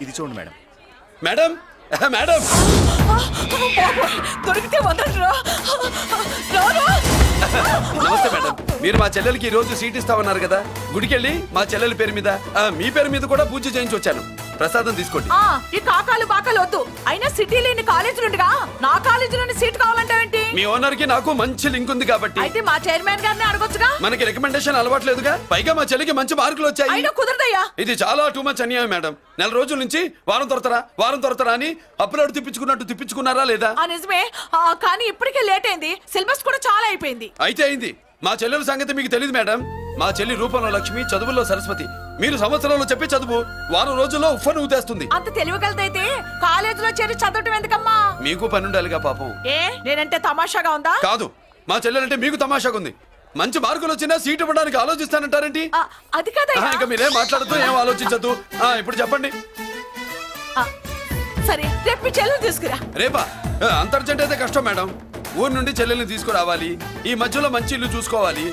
ఇది చూడండి madam. Madam madam దొరికితే వదలరా. నమస్తే మేడం. మీరు మా చెల్లెలకి ఈ రోజు సీట్ ఇస్తామన్నారు కదా, గుడికెళ్ళి మా చెల్లెల పేరు మీద మీ పేరు మీద కూడా పూజ చేయించి వచ్చాను. ప్రసాదం తీసుకోండి. ఈ కాకాలు బాకాలు వద్దు. అయినా సిటీలో ఇన్ని కాలేజీలు ఉండగా నా కాలేజీలోని సీట్ కావాలంటావేంటి? మీ ఓనర్ కి నాకు మంచి లింక్ ఉంది కాబట్టి. అయితే మా చైర్మన్ గారిని అడగొచ్చుగా. మనకి రికమెండేషన్ అలవాట్లేదుగా, పైగా మా చెల్లికి మంచి మార్కులు వచ్చాయి. అయినా కుదరదయ్యా. ఇది చాలా టూ మచ్ అన్యాయం మేడం. నెల రోజుల నుంచి వారం తొరతరా అని అప్లోడ్ తిప్పించుకున్నట్టు తిప్పించుకున్నారా లేదా? నిజమే, కానీ ఇప్పటికే లేట్ అయింది. సిలబస్ కూడా చాలా అయిపోయింది. అయితే అయింది. మా చెల్లెల సంగతి మీకు తెలియదు మేడం. మా చెల్లి రూపంలో లక్ష్మి, చదువుల్లో సరస్వతి. మీరు సంవత్సరంలో చెప్పి చదువు వారం రోజుల్లో ఉఫ్ఫను ఊతేస్తుంది. అంత తెలివిగలదైతే కాలేజీలో చేరి చదవటం ఎందుకమ్మా? మీకు పని ఉండాలిగా పాపం. నేనంటే తమాషాగా ఉందా? కాదు, మా చెల్లెలంటే మీకు తమాషాగా ఉంది. మంచి మార్కులు వచ్చినా సీట్ ఇవ్వడానికి ఆలోచిస్తానంటారేంటి? అది కాదా. ఇంకా మీరేం మాట్లాడుతూ ఏం ఆలోచించద్దు. ఇప్పుడు చెప్పండి. సరే, రేపు మీ చెల్లెలు తీసుకురా. రేపా? అంత అర్జెంట్ అయితే కష్టం మేడం. ఊరు నుండి చెల్లెల్ని తీసుకురావాలి, ఈ మధ్యలో మంచి ఇల్లు చూసుకోవాలి.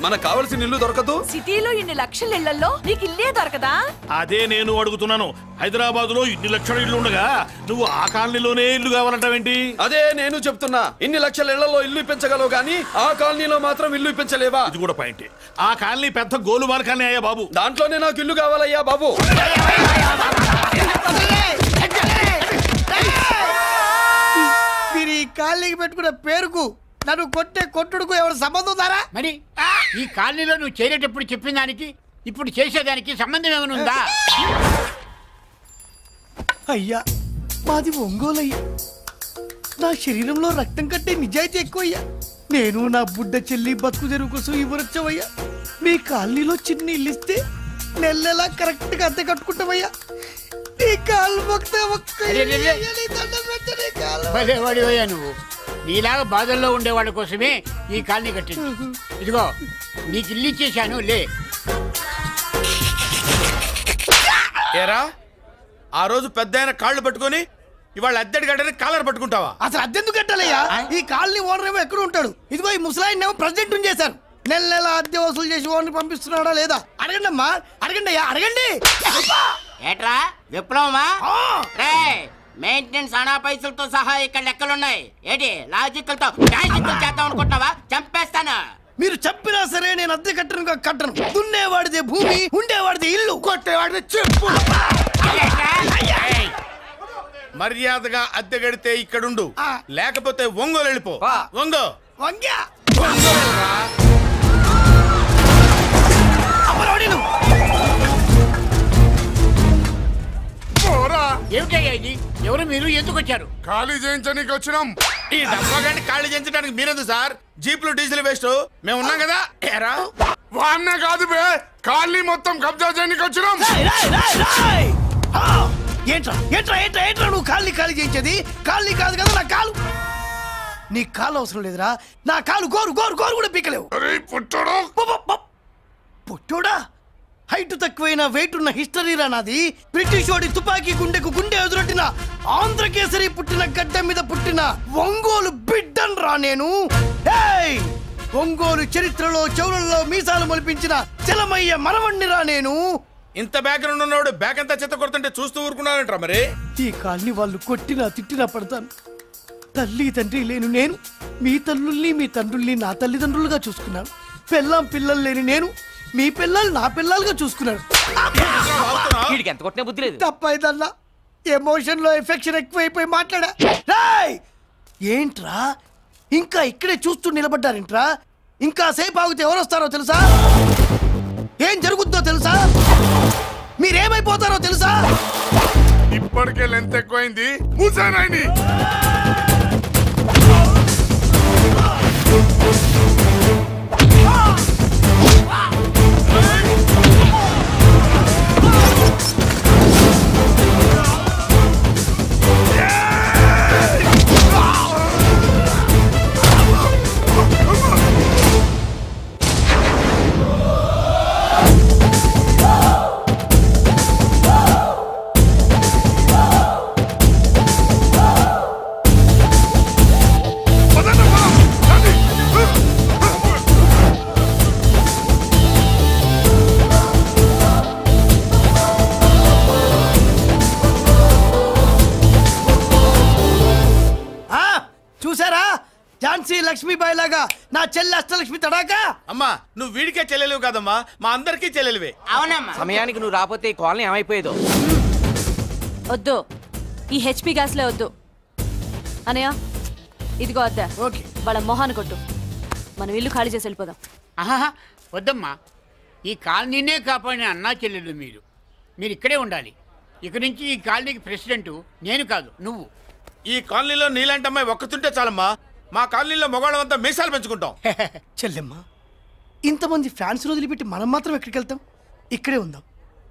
మనకు కావాల్సిన ఇల్లు దొరకదు. సిటీలో ఇన్ని లక్షల ఇళ్లలో నీకు ఇల్లే దొరకదా? అదే నేను అడుగుతున్నాను. హైదరాబాద్ లో ఇన్ని లక్షల ఇల్లు ఉండగా నువ్వు ఆ కాలనీలోనే ఇల్లు కావాలంటావేంటి? అదే నేను చెప్తున్నా. ఇన్ని లక్షల ఇళ్లలో ఇల్లు ఇప్పించగలవు గానీ ఆ కాలనీలో మాత్రం ఇల్లు ఇప్పించలేవా? ఇది కూడా పాయింటే. ఆ కాలనీ పెద్ద గోలుమార్ కాలనీ అయ్యా బాబు. దాంట్లోనే నాకు ఇల్లు కావాలయ్యా బాబు. మీరు ఈ కాలనీకి పెట్టుకున్న పేరుకు నన్ను కొట్టే కొట్టుడుకు ఎవరు సంబంధం ఉందారా? మరి ఈ కాలనీలో నువ్వు చేరేటప్పుడు చెప్పిన దానికి ఇప్పుడు చేసేదానికి సంబంధం ఏమైనా ఉందా? అయ్యా, మాది ఒంగోలయ్యా. నా శరీరంలో రక్తం కట్టే నిజాయితీ ఎక్కువయ్యా. నేను నా బుడ్డ చెల్లి బతుకు తెరువు కోసం ఇవ్వరొచ్చవయ్యా. మీ కాలనీలో చిన్న ఇల్లు ఇస్తే నెలలా కరెక్ట్ గా అద్దె కట్టుకుంటామయ్యా. భలేవాడివయ్యా నువ్వు. నీలాగా బాధల్లో ఉండేవాళ్ళ కోసమే ఈ కాలనీ కట్టింది. ఇదిగో నీకు ఇల్లు ఇచ్చేశాను, లే. ఏరా, ఆ రోజు పెద్ద ఆయన కాళ్ళు పట్టుకొని ఇవాళ అద్దెడి గడ్డని కాలర్ పట్టుకుంటావా? అసలు అద్దెందుకు కట్టాలయ్యా? ఈ కాలనీ ఓనర్ ఏమో ఎక్కడ ఉంటాడు? ఇదిగో ఈ ముసలాయిన్ ఏమో ప్రెసిడెంట్ చేశారు. నెల నెల అద్దె వసూలు చేసి ఓనర్ పంపిస్తున్నాడా లేదా అడగండి అమ్మా. అడగండి అయ్యా, అడగండి. ఏట్రా విప్లవమా? మెయింటెనెన్స్ అనా పైసలతో సహా ఇక్కడ లెక్కలున్నాయి. ఏంటి లాజికల్ తో చేద్దాం అనుకుంటున్నావా? చంపేస్తాను. మీరు చెప్పినా సరే నేను అద్దె కట్టను. దున్నేవాడిదే భూమి, ఉండేవాడిదే ఇల్లు, కొట్టేవాడిదే చెప్పు. మర్యాదగా అద్దె గడితే ఇక్కడుండు, లేకపోతే ఒంగోలు వెళ్ళిపో. ఒంగో వంగ్యా ఏమిటయ్యా ఇది? ఎవరు మీరు? ఎందుకు వచ్చారు? ఖాళీ చేయించడానికి వచ్చినాం. ఈ డబ్బా గంట ఖాళీ చేయించడానికి మీరెందుకు సార్? జీపులు డీజిల్ వేస్ట్, మేము ఉన్నాం కదా. ఏరా వాన్నే కాదు బే, ఖాళీ మొత్తం కబ్జా చేయడానికి వచ్చినాం. ఏంట్రా ఏంట్రా ఏంట్రా ఏంట్రా నువ్వు ఖాళీ చేయించేది? ఖాళీ కాదు కదా నా కాలు. నీ కాలు అవసరం లేదురా, నా కాలు గోరు గోరు గోరు కూడా పీకలేవు. పుట్టోడా? హైట్ తక్కువైన వెయిట్ ఉన్న హిస్టరీరా నాది. బ్రిటిష్ వాడి తుపాకీ గుండెకు గుండె ఎదురొట్టిన ఆంధ్రకేసరి పుట్టిన గడ్డ మీద పుట్టిన ఒంగోలు బిడ్డన్ రా నేను. ఒంగోలు చరిత్రలో చౌరల్లో మీసాలు మొలిపించిన చలమయ్య మనవణ్ణిరా నేను. ఇంత బ్యాక్గ్రౌండ్ ఉన్నవాడు బ్యాక్ అంతా చెత్త కొడుతుంటే చూస్తూ ఊరుకున్నారంట. మరి ఈ కాల్ని వాళ్ళు కొట్టినా తిట్టినా పడతాను. తల్లి తండ్రి లేను నేను మీ తల్లుల్ని మీ తండ్రుల్ని నా తల్లిదండ్రులుగా చూసుకున్నాను. పెళ్ళాం పిల్లలు లేని నేను మీ పిల్లలు నా పిల్లలుగా చూసుకున్నాను. తప్పైదల్లా ఎమోషన్ లో ఎఫెక్షన్ ఎక్కువైపోయి మాట్లాడా. ఏంట్రా ఇంకా ఇక్కడే చూస్తూ నిలబడ్డారేంట్రా? ఇంకా సేపు ఆగితే ఎవరు వస్తారో తెలుసా? ఏం జరుగుద్దో తెలుసా? మీరేమైపోతారో తెలుసా? ఇప్పటికే లెంత్ ఎక్కువైంది. మూసానాయని లక్ష్మీబాయి లాగా నా చెల్లి అష్టలక్ష్మి తడాకా. అమ్మా నువ్వు వీడికే చెల్లెలివి కాదమ్మా, మా అందరికీ చెల్లెలివే. అవునమ్మా. సమయానికి నువ్వు రాకపోతే ఈ కాలనీ ఏమైపోయేదో. వద్దు, ఈ హెచ్పి గ్యాస్లే వద్దు. అనయ్య ఇదిగో అద్దా, ఓకే. వాళ్ళ మొహాన్ని కొట్టు. మనం ఇల్లు ఖాళీ చేసి వెళ్ళిపోదాం. ఆహా వద్దమ్మా, ఈ కాలనీనే కాపాడిన అన్నా చెల్లెలు మీరు ఇక్కడే ఉండాలి. ఇక నుంచి ఈ కాలనీకి ప్రెసిడెంట్ నేను కాదు, నువ్వు. ఈ కాలనీలో నీలాంటి అమ్మాయి ఒక్కతుంటే చాలమ్మా, మా కాలనీలో మగవాళ్ళంతా మీసాలు పెంచుకుంటాం. చెల్లెమ్మ, ఇంతమంది ఫ్యాన్స్ వదిలిపెట్టి మనం మాత్రం ఎక్కడికి వెళ్తాం? ఇక్కడే ఉందాం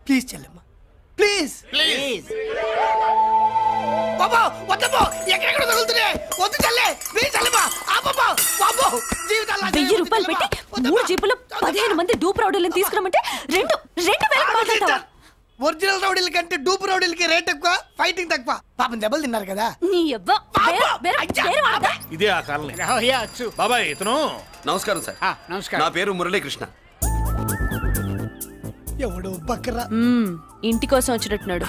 ప్లీజ్ చెల్లెమ్మ, ప్లీజ్. బాబా వద్దమ్మా, ఎక్కడెక్కడ తగులుతున్నాయి, వద్దు చెల్లె, ప్లీజ్ చెల్లెమ్మ. బాబా 1000 రూపాయలు పెట్టి 3 జీపులు 15 మంది డూప్ రౌడీలను తీసుకురమంటే 2000 మాట్లాడతావా? ఒరిజినల్ రౌడీల కంటే డూప్ రౌడీలకి రేట్ ఎక్కువ, ఫైటింగ్ తక్కువ. పాపం దెబ్బలు తిన్నారు కదా. నీ అవ్వ ఇదే ఆ కాలనీ. రావయ్యా అచ్చు. బాబాయ్ ఇతను. నమస్కారం సార్. నమస్కారం. నా పేరు మురళీకృష్ణ. ఎవడు బక్కరా. ఇంటి కోసం వచ్చినట్టున్నాడు.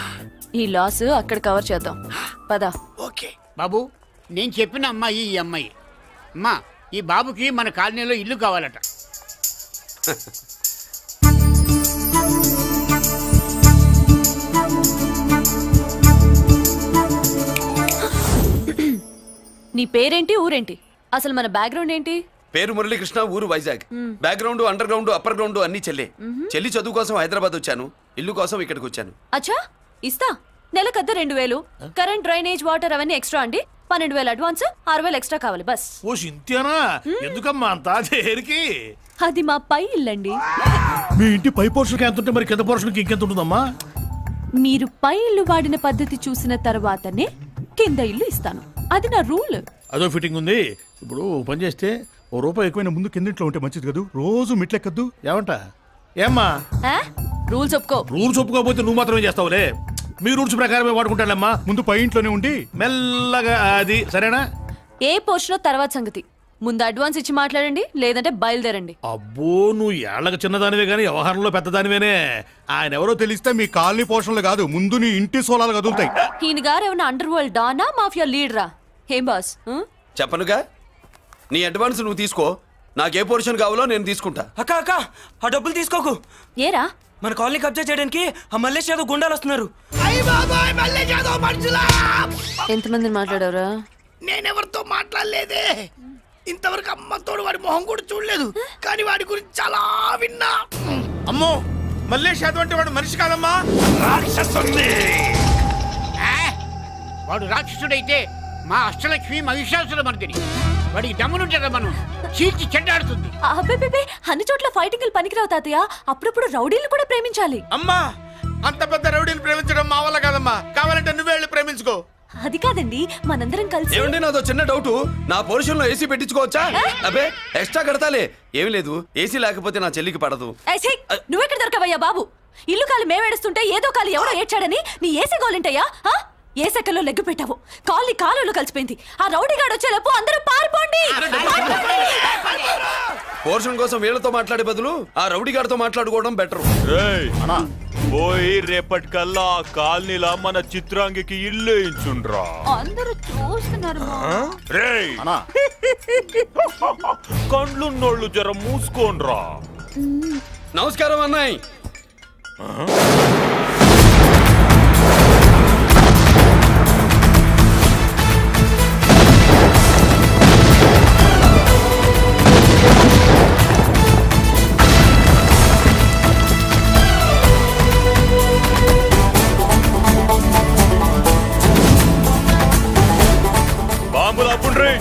ఈ లాస్ అక్కడ కవర్ చేద్దాం పద. ఓకే బాబు, నేను చెప్పిన అమ్మాయి ఈ అమ్మాయి. అమ్మా, ఈ బాబుకి మన కాలనీలో ఇల్లు కావాలట. నీ పేరేంటి, ఊరేంటి, అసలు మన బ్యాక్గ్రౌండ్ ఏంటి? పేరు మురళీకృష్ణ, ఊరు Vizag. Background, under ground, upper ground అన్ని చెల్లి. చెల్లి చదువు కోసం హైదరాబాద్ వచ్చాను, ఇల్లు కోసం ఇక్కడికి వచ్చాను. అచ్చా, ఇస్తా. నెలకద్ద 2000, కరెంట్, డ్రైనేజ్, వాటర్ అవన్నీ ఎక్స్ట్రా అండి. 12,000 అడ్వాన్స్, 6,000 ఎక్స్ట్రా కావాలి బస్. ఓ సింతేనా? ఎందుకమ్మా అంతా చేరికి? అది మా పై ఇల్లండి. మీ ఇంటి పై పోర్షన్కి ఎంత ఉంటే మరి కింద పోర్షన్కి ఇంకెంత ఉంటుందమ్మా? మీరు పై ఇల్లు వాడిన పద్ధతి చూసిన తర్వాతనే కింద ఇల్లు ఇస్తాను. అది నా రూల్. అదో ఫిట్టింగ్ ఉంది. ఇప్పుడు పని చేస్తే ₹1 ఎక్కువైనా ముందు కిందింట్లో ఉంటే మంచిది కదా, రోజు మిట్లెక్కద్దు. ఏమంటా? ఏమ్మా రూల్స్ ఒప్పుకో. రూల్స్ ఒప్పుకోకపోతే నువ్వు మాత్రమే చేస్తావులే. మీ రూల్స్ ప్రకారమే వాడుకుంటానమ్మా. ముందు పై ఇంట్లోనే ఉండి మెల్లగా అది, సరేనా? ఏ పోర్షన్ తర్వాత సంగతి. ముందు అడ్వాన్స్ ఇచ్చి మాట్లాడండి, లేదంటే బయలుదేరండి. అబ్బో, నువ్వు ఏళ్ళకి చిన్నదానివే కానీ వ్యవహారంలో పెద్దదానివేనే. ఆయన ఎవరో తెలిస్తే మీ కాలనీ పోషణలు కాదు, ముందు నీ ఇంటి సోలాలు కదులుతాయి. ఈయన గారు ఏమన్నా అండర్ వరల్డ్ డానా, మాఫియా లీడరా? ఏం బాస్? చెప్పనుగా, నీ అడ్వాన్స్ నువ్వు తీసుకో, నాకే పోర్షన్ కావాలో నేను తీసుకుంటా. అక్క అక్క, ఆ డబ్బులు తీసుకోకు. ఏరా? మన కాలనీ కబ్జా చేయడానికి ఆ మల్లేష్ యాదవ్ గుండాలు వస్తున్నారు. ఎంతమందిని మాట్లాడారా? నేనెవరితో మాట్లాడలేదే. ఇంతవరకు అమ్మతోడు వాడి మొహం కూడా చూడలేదు, కానీ వాడి గురించి చాలా విన్నా. అమ్మో, మల్లేష్ యాదవ్ అంటే వాడు మనిషి కాదమ్మా, రాక్షసుని. వాడు రాక్షసుడైతే మా అష్టలక్ష్మి మహిషాసుల మర్దిని. వాడికి దమ్మునుంటారా మనం చీల్చి చెడ్డాడుతుంది. అబ్బే, అన్ని చోట్ల ఫైటింగ్ పనికిరావు తాతయ్య. అప్పుడప్పుడు రౌడీలు కూడా ప్రేమించాలి. అమ్మా, అంత పెద్ద రౌడీని ప్రేమించడం మా వల్ల కాదమ్మా. కావాలంటే నువ్వే వెళ్ళి ప్రేమించుకో. అది కాదండి, మనందరం కలిసి. ఏమండి, నాదో చిన్న డౌట్. నా పోర్షన్ లో ఏసీ పెట్టించుకోవచ్చా? అబ్బే, ఎక్స్ట్రా కడతాలే. ఏమి లేదు, ఏసీ లేకపోతే నా చెల్లికి పడదు. నువ్వెక్కడ దొరకవయ్యా బాబు? ఇల్లు కాలు మేమేడుస్తుంటే ఏదో కాలు ఎవరో ఏడ్చాడని నీ ఏసీ గోలింటయ్యా? ఏ సెకల్లో లెగ్గు పెట్టావు? కాలి కాలులో కలిసిపోయింది. ఆ రౌడీ గాడు వచ్చేలోపు అందరూ పారిపోండి. పోర్షన్ కోసం వీళ్ళతో మాట్లాడే బదులు ఆ రౌడీ గారితో మాట్లాడుకోవడం బెటర్. పోయి రేపటికల్లా ఆ కాలనీలా మన చిత్రాంగికి ఇల్లు ఇచ్చుండ్రా. అందరూ చూస్తున్నారు. కండ్లున్నోళ్ళు జర మూసుకోండ్రా. నమస్కారం అన్నాయ్. బాంబులు అప్పుండ్రీ.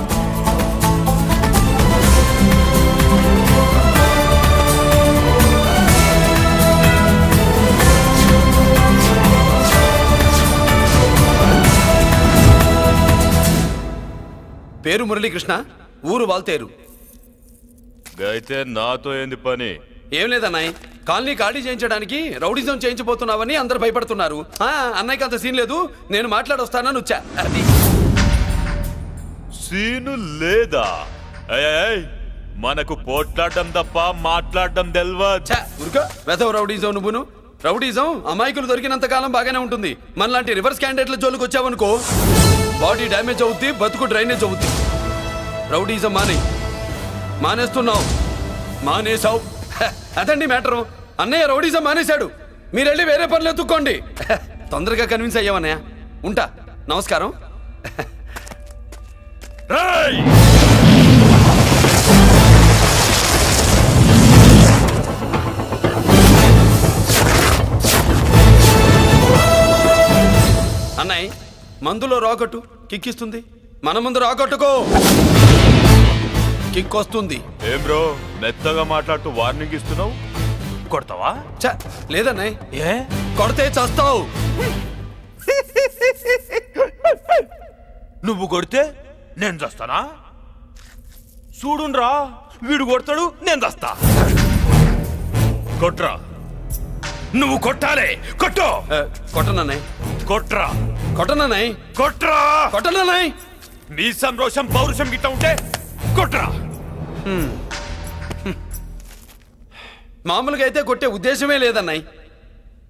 పేరు మురళీకృష్ణ, ఊరు వాల్తేరు. అయితే నాతో ఏంది పని? ఏం లేదన్నాయ్, కాలనీ ఖాళీ చేయించడానికి రౌడిజం చేయించబోతున్నావని అందరు భయపడుతున్నారు. అన్నయ్యకి అంత సీన్ లేదు, నేను మాట్లాడొస్తానని వచ్చా. అది సీను లేదా? మనకు పోట్లాడడం తప్ప మాట్లాడడం తెల్వా. ఉరుక వెధవ రౌడిజం. నువ్వును రౌడిజం అమాయకులు దొరికినంత కాలం బాగానే ఉంటుంది. మనలాంటి రివర్స్ క్యాండిడేట్ల జోలికి వచ్చావనుకో, బాడీ డ్యామేజ్ అవుద్ది, బతుకు డ్రైనేజ్ అవుద్ది. రౌడీజం మానేస్తున్నావు. మానేసావు. అదండి మ్యాటరు. అన్నయ్య రౌడీజం మానేశాడు. మీరెళ్ళి వేరే పనులు ఎత్తుక్కోండి. తొందరగా కన్విన్స్ అయ్యావన్నయ్య. ఉంటా. నమస్కారం. అన్నయ్య మందులో రాకట్టు కిక్కిస్తుంది. మన ముందు రాకట్టుకో, కిక్ వస్తుంది. ఏం బ్రో మెత్తగా మాట్లాడుతూ వార్నింగ్ ఇస్తున్నావు? కొడతావా? లేదన్నయ్య. ఏ కొడితే చస్తావు. నువ్వు కొడితే నేను చస్తానా? చూడుండ్రా, వీడు కొడతాడు, నేను చస్తా. కొట్రా, నువ్వు కొట్టాలి. కొట్టు. కొట్టనన్నయ్య. కొట్రా. కొట్టనన్నయ్య. కొట్రా. కొట్టనన్నయ్య. నీ సంతోషం పౌరుషం గిట్ట ఉంటే కొట్రా. మామూలుగా అయితే కొట్టే ఉద్దేశమే లేదన్నయ్య.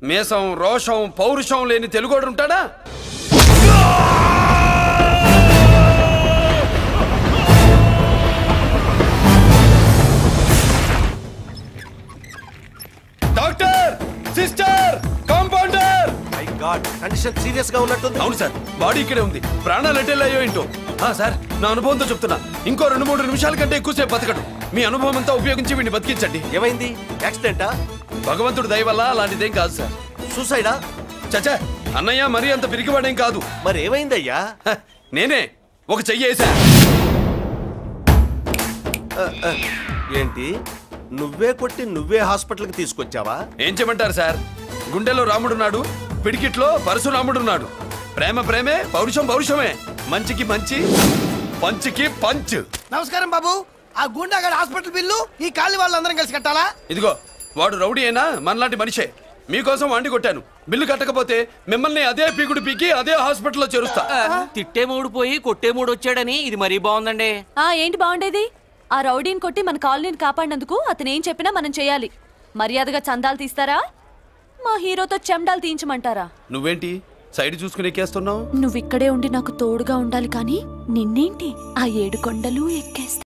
మేషం రోషం పౌరుషం లేని తెలుగోడు ఉంటాడా? Doctor, sister, compounder. My God, condition serious గా ఉన్నట్టుంది. అవును సార్, బాడీ ఇక్కడే ఉంది. ప్రాణాలు ఎట్టెళ్ళాయో ఏంటో. సార్, నా అనుభవంతో చెప్తున్నా, ఇంకో 2-3 నిమిషాల కంటే ఎక్కువసేపు బతకడు. మీ అనుభవం అంతా ఉపయోగించి వీడిని బతికించండి. ఏమైంది? యాక్సిడెంటా? భగవంతుడు దయ వల్ల అలాంటిదేం కాదు సార్. సూసైడా? చచ్చా, అన్నయ్య మరీ అంత పిరికివాడేం కాదు. మరి ఏమైందయ్యా? నేనే ఒక చెయ్యి వేసా. ఏంటి, నువ్వే కొట్టి నువ్వే హాస్పిటల్కి తీసుకొచ్చావా? ఏం చేయమంటారు సార్, గుండెలో రాముడున్నాడు, పిడికిట్లో పరశురాముడున్నాడు. ప్రేమ ప్రేమే, పౌరుషం పౌరుషమే. మంచికి మంచి, పంచికి పంచ్. నమస్కారం బాబు. ఆ గుండాగడ్ హాస్పిటల్ బిల్లు ఈ కాలి వాళ్ళందరం కలిసి కట్టాలా? ఇదిగో, వాడు రౌడీ అయినా మనలాంటి మనిషే. మీకోసం వండి కొట్టాను. బిల్లు కట్టకపోతే మిమ్మల్ని అదే పీకుడు పీకి అదే హాస్పిటల్లో చేరుస్తా. తిట్టే మూడు పోయి కొట్టే మూడు వచ్చాడని ఇది మరీ బాగుందండి. ఏంటి బాగుండేది? ఆ రౌడీని కొట్టి మన కాలనీని కాపాడినందుకు అతను ఏం చెప్పినా మనం చేయాలి. మర్యాదగా చందాలు తీస్తారా, మా హీరోతో చెండాలు తీయించమంటారా? నువ్వేంటి సైడ్ చూసుకుని ఎక్కేస్తున్నావు? నువ్విక్కడే ఉండి నాకు తోడుగా ఉండాలి, కానీ నిన్నేంటి ఆ 7 కొండలు ఎక్కేస్తా.